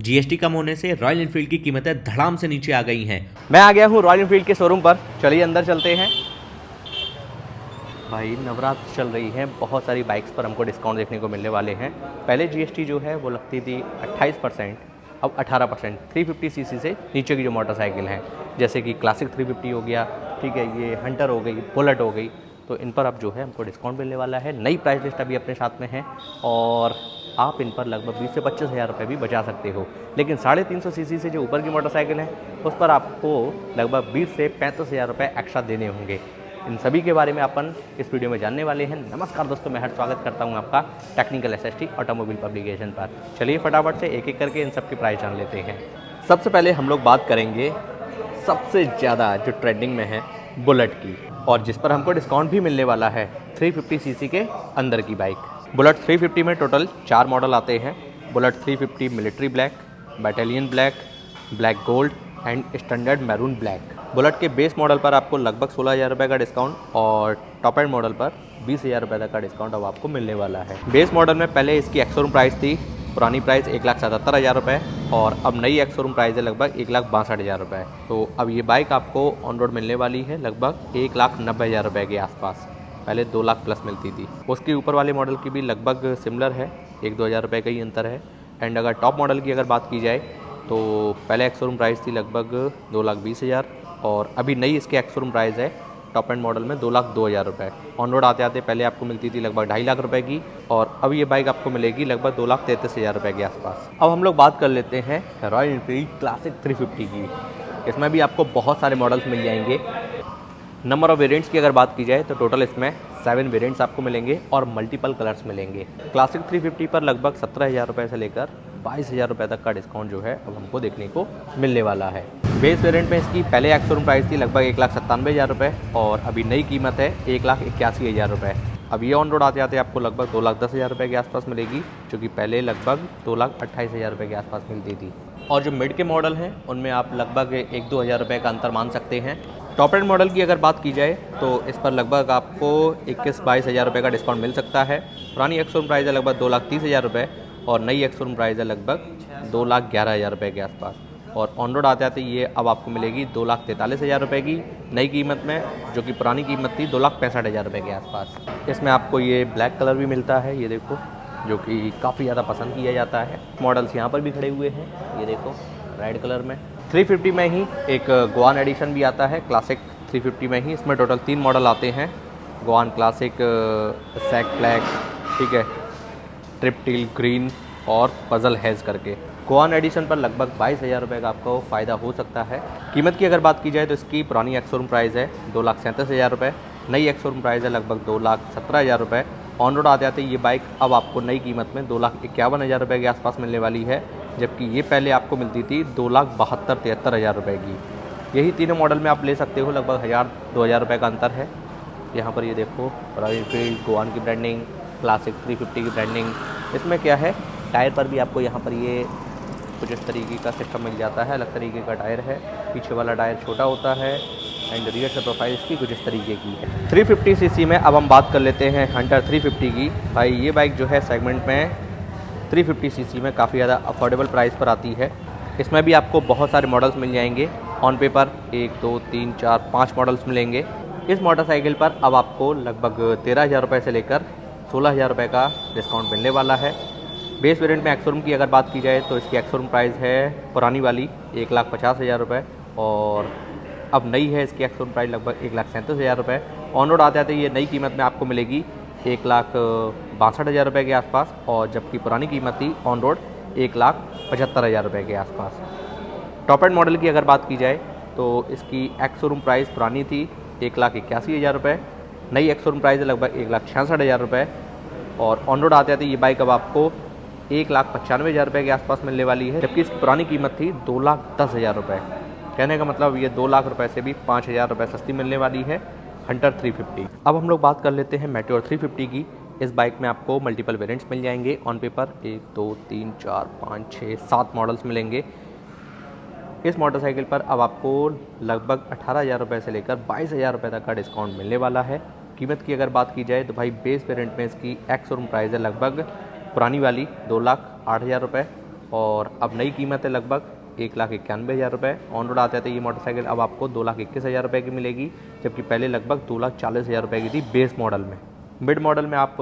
GST कम होने से royal Enfield की कीमतें धड़ाम से नीचे आ गई हैं। मैं आ गया हूँ रॉयल एनफील्ड के शोरूम पर। चलिए अंदर चलते हैं। भाई नवरात्र चल रही है, बहुत सारी बाइक्स पर हमको डिस्काउंट देखने को मिलने वाले हैं। पहले जीएसटी जो है वो लगती थी 28%, अब 18%। 350 सीसी से नीचे की जो मोटरसाइकिल हैं, जैसे कि क्लासिक 350 हो गया, ठीक है, ये हंटर हो गई, बुलेट हो गई, तो इन पर अब जो है हमको डिस्काउंट मिलने वाला है। नई प्राइस लिस्ट अभी अपने साथ में है और आप इन पर लगभग 20 से 25 हज़ार रुपये भी बचा सकते हो। लेकिन 350 सीसी से जो ऊपर की मोटरसाइकिल है उस पर आपको लगभग 20 से 35 हज़ार रुपये एक्स्ट्रा देने होंगे। इन सभी के बारे में अपन इस वीडियो में जानने वाले हैं। नमस्कार दोस्तों, मैं हर स्वागत करता हूं आपका टेक्निकल एसएसटी ऑटोमोबाइल पब्लिकेशन पर। चलिए फटाफट से एक एक करके इन सब की प्राइस जान लेते हैं। सबसे पहले हम लोग बात करेंगे सबसे ज़्यादा जो ट्रेंडिंग में है बुलेट की, और जिस पर हमको डिस्काउंट भी मिलने वाला है 350 सीसी के अंदर की बाइक। बुलेट 350 में टोटल 4 मॉडल आते हैं। Bullet 350 military black, battalion black, black gold and standard maroon black. Bullet के बेस मॉडल पर आपको लगभग 16,000 रुपये का डिस्काउंट और टॉप एंड मॉडल पर 20,000 रुपये तक का डिस्काउंट अब आपको मिलने वाला है। बेस मॉडल में पहले इसकी एक्स-शोरूम प्राइस थी, पुरानी प्राइस 1,77,000 रुपये, और अब नई एक्स-शोरूम प्राइस है लगभग 1,62,000 रुपये। तो अब ये बाइक आपको ऑन रोड मिलने वाली है लगभग 1,90,000 रुपये के आसपास। पहले 2 लाख प्लस मिलती थी। उसके ऊपर वाले मॉडल की भी लगभग सिमिलर है, 1-2 हज़ार रुपये का ही अंतर है। एंड अगर टॉप मॉडल की अगर बात की जाए तो पहले एक्स-शोरूम प्राइस थी लगभग 2,20,000, और अभी नई इसकी एक्स-शोरूम प्राइस है टॉप एंड मॉडल में 2,02,000 रुपये। ऑन रोड आते आते पहले आपको मिलती थी लगभग 2.5 लाख रुपए की, और अब ये बाइक आपको मिलेगी लगभग 2,33,000 रुपये के आसपास। अब हम लोग बात कर लेते हैं रॉयल एनफील्ड क्लासिक 350 की। इसमें भी आपको बहुत सारे मॉडल्स मिल जाएंगे। नंबर ऑफ वेरिएंट्स की अगर बात की जाए तो टोटल इसमें 7 वेरिएंट्स आपको मिलेंगे और मल्टीपल कलर्स मिलेंगे। क्लासिक 350 पर लगभग 17,000 रुपये से लेकर 22,000 रुपये तक का डिस्काउंट जो है अब हमको देखने को मिलने वाला है। बेस वेरिएंट में इसकी पहले एक्स-शोरूम प्राइस थी लगभग 1,97,000 रुपये, और अभी नई कीमत है 1,81,000 रुपये। अब ये ऑन रोड आते आते आपको लगभग 2,10,000 रुपये के आसपास मिलेगी, जो कि पहले लगभग 2,28,000 रुपये के आसपास मिलती थी। और जो मिड के मॉडल हैं उनमें आप लगभग 1-2 हज़ार रुपये का अंतर मान सकते हैं। टॉप एंड मॉडल की अगर बात की जाए तो इस पर लगभग आपको 21-22 हज़ार रुपये का डिस्काउंट मिल सकता है। पुरानी एक्स-शोरूम प्राइस है लगभग 2,30,000 रुपये, और नई एक्स-शोरूम प्राइस है लगभग 2,11,000 रुपये के आसपास। और ऑन रोड आते आते ये अब आपको मिलेगी 2,43,000 रुपये की नई कीमत में, जो कि पुरानी कीमत थी 2,65,000 रुपये के आसपास। इसमें आपको ये ब्लैक कलर भी मिलता है, ये देखो, जो कि काफ़ी ज़्यादा पसंद किया जाता है। मॉडल्स यहाँ पर भी खड़े हुए हैं, ये देखो रेड कलर में। 350 में ही एक गोवान एडिशन भी आता है क्लासिक 350 में ही। इसमें टोटल 3 मॉडल आते हैं, गोवान क्लासिक, सैक ब्लैक, ठीक है, ट्रिप्टिल ग्रीन और पजल हैज़ करके। गोवान एडिशन पर लगभग 22,000 रुपये का आपको फ़ायदा हो सकता है। कीमत की अगर बात की जाए तो इसकी पुरानी एक्स-शोरूम प्राइस है 2,37,000 रुपये, नई एक्स-शोरूम प्राइस है लगभग 2,17,000 रुपये। ऑन रोड आते आते ये बाइक अब आपको नई कीमत में 2,51,000 रुपये के आसपास मिलने वाली है, जबकि ये पहले आपको मिलती थी 2,72-73 रुपये की। यही तीनों मॉडल में आप ले सकते हो, लगभग 1,000-2 हज़ार रुपये का अंतर है। यहाँ पर ये देखो रॉयल एनफील्ड गोवान की ब्रांडिंग, क्लासिक 350 की ब्रांडिंग। इसमें क्या है, टायर पर भी आपको यहाँ पर ये कुछ इस तरीके का सिस्टम मिल जाता है, अलग तरीके का टायर है। पीछे वाला टायर छोटा होता है एंड रियर से प्रोफाइल इसकी कुछ इस तरीके की है। 350 सीसी में अब हम बात कर लेते हैं हंटर 350 की। भाई ये बाइक जो है सेगमेंट में 350 सीसी में काफ़ी ज़्यादा अफोर्डेबल प्राइस पर आती है। इसमें भी आपको बहुत सारे मॉडल्स मिल जाएंगे। ऑन पेपर 1, 2, 3, 4, 5 मॉडल्स मिलेंगे। इस मोटरसाइकिल पर अब आपको लगभग 13,000 रुपये से लेकर 16,000 रुपये का डिस्काउंट मिलने वाला है। बेस वेरिएंट में एक्स-शोरूम की अगर बात की जाए तो इसकी एक्स-शोरूम प्राइस है पुरानी वाली 1,50,000 रुपये, और अब नई है इसकी एक्स-शोरूम प्राइस लगभग 1,37,000 रुपये। ऑन रोड आते आते ये नई कीमत में आपको मिलेगी 1,62,000 रुपये के आसपास, और जबकि पुरानी कीमत थी ऑन रोड 1,75,000 रुपये के आसपास। टॉप एंड मॉडल की अगर बात की जाए तो इसकी एक्स-शोरूम प्राइस पुरानी थी 1,81,000 रुपये, नई एक्स-शोरूम प्राइस है लगभग 1,66,000 रुपये, और ऑन रोड आते आते ये बाइक अब आपको 1,95,000 रुपये के आसपास मिलने वाली है, जबकि इसकी पुरानी कीमत थी 2,10,000 रुपये। कहने का मतलब ये 2 लाख रुपये से भी 5,000 रुपये सस्ती मिलने वाली है हंटर 350। अब हम लोग बात कर लेते हैं मेट्योर 350 की। इस बाइक में आपको मल्टीपल वेरिएंट्स मिल जाएंगे। ऑन पेपर 1, 2, 3, 4, 5, 6, 7 मॉडल्स मिलेंगे। इस मोटरसाइकिल पर अब आपको लगभग 18,000 रुपये से लेकर 22,000 रुपये तक का डिस्काउंट मिलने वाला है। कीमत की अगर बात की जाए तो भाई बेस वेरिएंट में इसकी एक्स-शोरूम प्राइस है लगभग पुरानी वाली 2,08,000 रुपये, और अब नई कीमत है लगभग 1,91,000 रुपये। ऑन रोड आते थे ये मोटरसाइकिल अब आपको 2,21,000 रुपये की मिलेगी, जबकि पहले लगभग 2,40,000 रुपये की थी बेस मॉडल में। मिड मॉडल में आप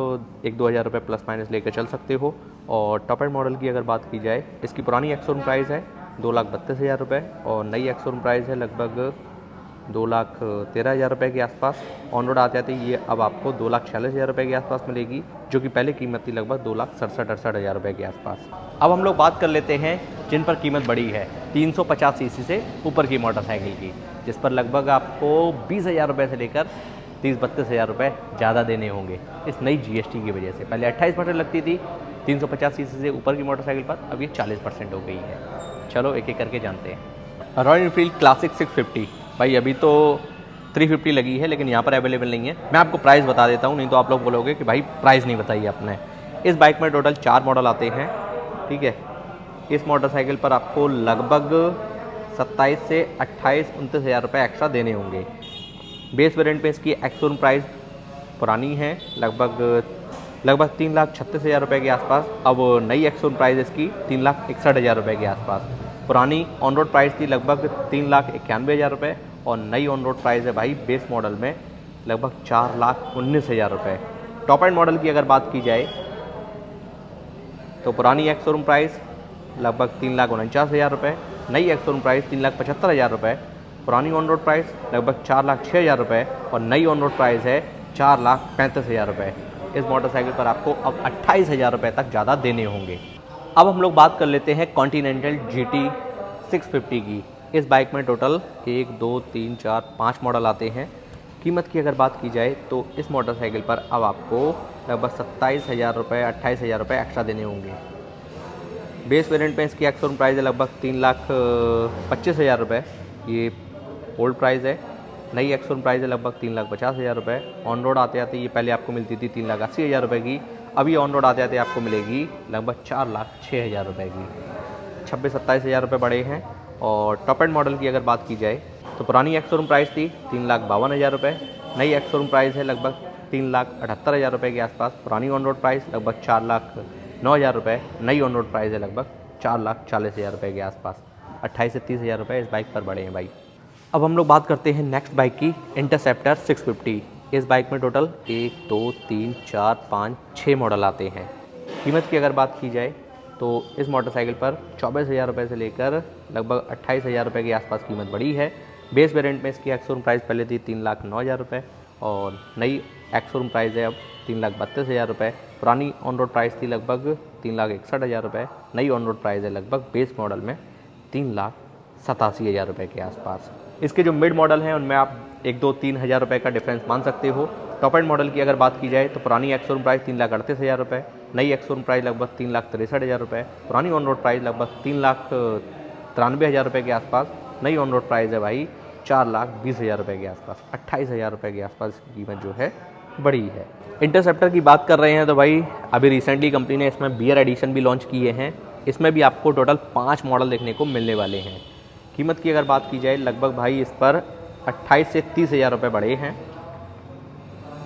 1-2 हज़ार रुपये प्लस माइनस लेकर चल सकते हो। और टॉप एंड मॉडल की अगर बात की जाए, इसकी पुरानी एक्स-शोरूम प्राइस है 2,32,000 रुपये और नई एक्स-शोरूम प्राइस है लगभग 2,13,000 रुपये के आसपास। ऑन रोड आते आते ये अब आपको 2,46,000 रुपये के आसपास मिलेगी, जो कि पहले कीमत थी लगभग 2,67,68,000 रुपये के आसपास। अब हम लोग बात कर लेते हैं जिन पर कीमत बढ़ी है 350 सीसी से ऊपर की मोटरसाइकिल की, जिस पर लगभग आपको 20,000 रुपये से लेकर 30-32,000 रुपये ज़्यादा देने होंगे इस नई जीएसटी की वजह से। पहले 28% लगती थी 350 सीसी से ऊपर की मोटरसाइकिल पर, अब ये 40% हो गई है। चलो एक एक करके जानते हैं। रॉयल एनफील्ड क्लासिक 650, भाई अभी तो 350 लगी है लेकिन यहाँ पर अवेलेबल नहीं है। मैं आपको प्राइस बता देता हूँ, नहीं तो आप लोग बोलोगे कि भाई प्राइस नहीं बताई आपने। इस बाइक में टोटल 4 मॉडल आते हैं, ठीक है। इस मोटरसाइकिल पर आपको लगभग 27 से 28-29 हज़ार रुपये एक्स्ट्रा देने होंगे। बेस वेरिएंट पे इसकी एक्स-शोरूम प्राइस पुरानी है लगभग 3,36,000 रुपये के आसपास। अब नई एक्स-शोरूम प्राइस इसकी 3,61,000 रुपये के आसपास। पुरानी ऑन रोड प्राइस थी लगभग 3,91,000 रुपये और नई ऑन रोड प्राइस है भाई बेस मॉडल में लगभग 4,19,000 रुपये। टॉप एंड मॉडल की अगर बात की जाए तो पुरानी एक्स-शोरूम प्राइस लगभग 3,49,000 रुपये, नई एक्स-शोरूम प्राइस 3,75,000 रुपये। पुरानी ऑन रोड प्राइस लगभग 4,06,000 रुपये और नई ऑन रोड प्राइस है 4,35,000 रुपये। इस मोटरसाइकिल पर आपको अब 28,000 रुपये तक ज़्यादा देने होंगे। अब हम लोग बात कर लेते हैं कॉन्टिनेंटल GT 650 की। इस बाइक में टोटल 1, 2, 3, 4, 5 मॉडल आते हैं। कीमत की अगर बात की जाए तो इस मोटरसाइकिल पर अब आपको लगभग 27,000 रुपये 28,000 रुपये एक्स्ट्रा देने होंगे। बेस वेरिएंट में इसकी एक्स-शोरूम प्राइस है लगभग 3,25,000 रुपये, ये ओल्ड प्राइस है। नई एक्स-शोरूम प्राइस है लगभग 3,50,000 रुपये। ऑन रोड आते आते ये पहले आपको मिलती थी 3,80,000 रुपये की, अभी ऑन रोड आते आते आपको मिलेगी लगभग 4,06,000 रुपये की। 26-27,000 रुपये बढ़े हैं। और टॉप एंड मॉडल की अगर बात की जाए तो पुरानी एक्स-शोरूम प्राइस थी 3,52,000 रुपये, नई एक्स-शोरूम प्राइस है लगभग 3,78,000 रुपये के आसपास। पुरानी ऑन रोड प्राइस लगभग 4,09,000 रुपये, नई ऑन रोड प्राइस है लगभग 4,40,000 रुपये के आसपास। 28 से 30,000 रुपये इस बाइक पर बढ़े हैं भाई। अब हम लोग बात करते हैं नेक्स्ट बाइक की, इंटरसेप्टर 650। इस बाइक में टोटल 1, 2, 3, 4, 5, 6 मॉडल आते हैं। कीमत की अगर बात की जाए तो इस मोटरसाइकिल पर 24,000 रुपये से लेकर लगभग 28,000 रुपये के आसपास कीमत बढ़ी है। बेस वेरिएंट में इसकी एक्स-शोरूम प्राइस पहले थी 3,09,000 रुपये और नई एक्स-शोरूम प्राइस है अब 3,32,000 रुपये। पुरानी ऑन रोड प्राइस थी लगभग 3,61,000 रुपये, नई ऑन रोड प्राइस है लगभग बेस मॉडल में 3,87,000 रुपये के आसपास। इसके जो मिड मॉडल हैं उनमें आप 1-2-3 हज़ार रुपये का डिफरेंस मान सकते हो। टॉप एंड मॉडल की अगर बात की जाए तो पुरानी एक्स-शोरूम प्राइस 3,38,000 रुपये, नई एक्स-शोरूम प्राइस लगभग 3,63,000 रुपये। पुरानी ऑन रोड प्राइस लगभग 3,93,000 रुपये के आसपास। नई ऑन रोड प्राइस है भाई 4,20,000 रुपये के आसपास। 28,000 रुपये के आसपास कीमत जो है बड़ी है। इंटरसेप्टर की बात कर रहे हैं तो भाई अभी रिसेंटली कंपनी ने इसमें बियर एडिशन भी लॉन्च किए हैं। इसमें भी आपको टोटल 5 मॉडल देखने को मिलने वाले हैं। कीमत की अगर बात की जाए लगभग भाई इस पर 28 से 30,000 रुपये बढ़े हैं।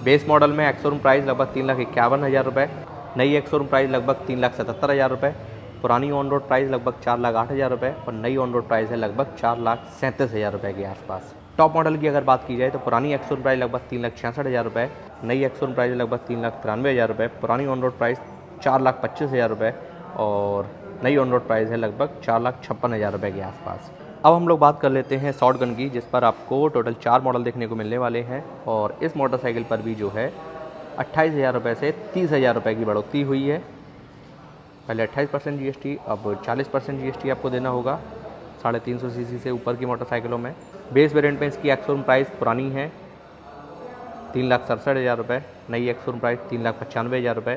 बेस मॉडल में एक्स-शोरूम प्राइस लगभग 3,51,000 रुपये, नई एक्स-शोरूम प्राइस लगभग 3,77,000 रुपये। पुरानी ऑन रोड प्राइस लगभग 4,08,000 रुपये और नई ऑन रोड प्राइस है लगभग 4,37,000 रुपये के आसपास। टॉप मॉडल की अगर बात की जाए तो पुरानी एक्स-शोरूम प्राइस लगभग 3,66,000 रुपये, नई एक्स-शोरूम प्राइस लगभग 3,93,000 रुपये। पुरानी ऑन रोड प्राइस 4,25,000 रुपये और नई ऑन रोड प्राइस है लगभग 4,56,000 रुपये के आसपास। अब हम लोग बात कर लेते हैं शॉर्ट गन की, जिस पर आपको टोटल 4 मॉडल देखने को मिलने वाले हैं। और इस मोटरसाइकिल पर भी जो है 28,000 रुपये से 30,000 रुपये की बढ़ोतरी हुई है। पहले 28% GST, अब 40% GST आपको देना होगा 350 सीसी से ऊपर की मोटरसाइकिलों में। बेस वेरिएंट में इसकी एक्स-शोरूम प्राइस पुरानी है 3,67,000 रुपये, नई एक्स-शोरूम प्राइस 3,95,000 रुपये।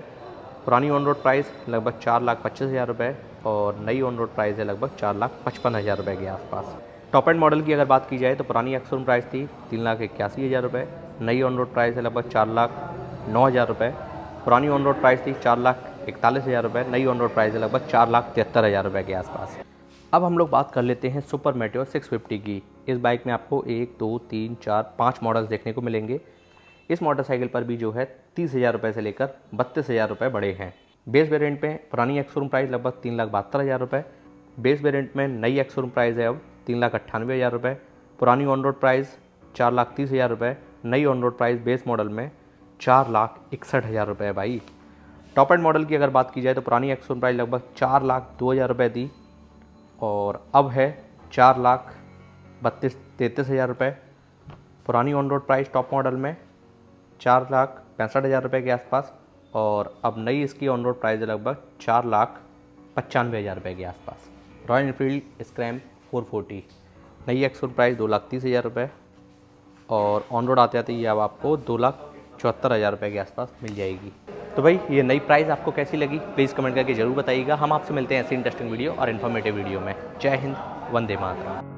पुरानी ऑन रोड प्राइस लगभग 4,25,000 रुपये और नई ऑन रोड प्राइस है लगभग 4,55,000 रुपये के आसपास। टॉप एंड मॉडल की अगर बात की जाए तो पुरानी एक्स-शोरूम प्राइस थी 3,81,000 रुपये, नई ऑन रोड प्राइस है लगभग 4,09,000 रुपये। पुरानी ऑन रोड प्राइस थी 4,41,000 रुपये, नई ऑन रोड प्राइस है लगभग 4,73,000 रुपये के आसपास। अब हम लोग बात कर लेते हैं सुपर मेटियोर 650 की। इस बाइक में आपको 1, 2, 3, 4, 5 मॉडल्स देखने को मिलेंगे। इस मोटरसाइकिल पर भी जो है 30,000 रुपये से लेकर 32,000 रुपये बढ़े हैं। बेस वेरिएंट में पुरानी एक्स शोरूम प्राइस लगभग 3,72,000 रुपये। बेस वेरिएंट में नई एक्स शोरूम प्राइस है अब 3,98,000 रुपये। पुरानी ऑन रोड प्राइस 4,30,000 रुपये। नई on road price base model में 4,61,000 रुपये है भाई। टॉप एंड मॉडल की अगर बात की जाए तो पुरानी एक्स शोरूम प्राइस लगभग 4,02,000 रुपये थी और अब है 4,33,000 रुपये। पुरानी on road price top model में 4,65,000 रुपये के आसपास और अब नई इसकी ऑन रोड प्राइस है लगभग 4,95,000 रुपये के आसपास। रॉयल एनफील्ड स्क्रैम 440 नई एक्स शोरूम प्राइस 2,30,000 रुपये और ऑन रोड आते आते ये अब आपको 2,74,000 रुपये के आसपास मिल जाएगी। तो भाई ये नई प्राइस आपको कैसी लगी प्लीज़ कमेंट करके ज़रूर बताइएगा। हम आपसे मिलते हैं ऐसी इंटरेस्टिंग वीडियो और इन्फॉर्मेटिव वीडियो में। जय हिंद, वंदे मातरम।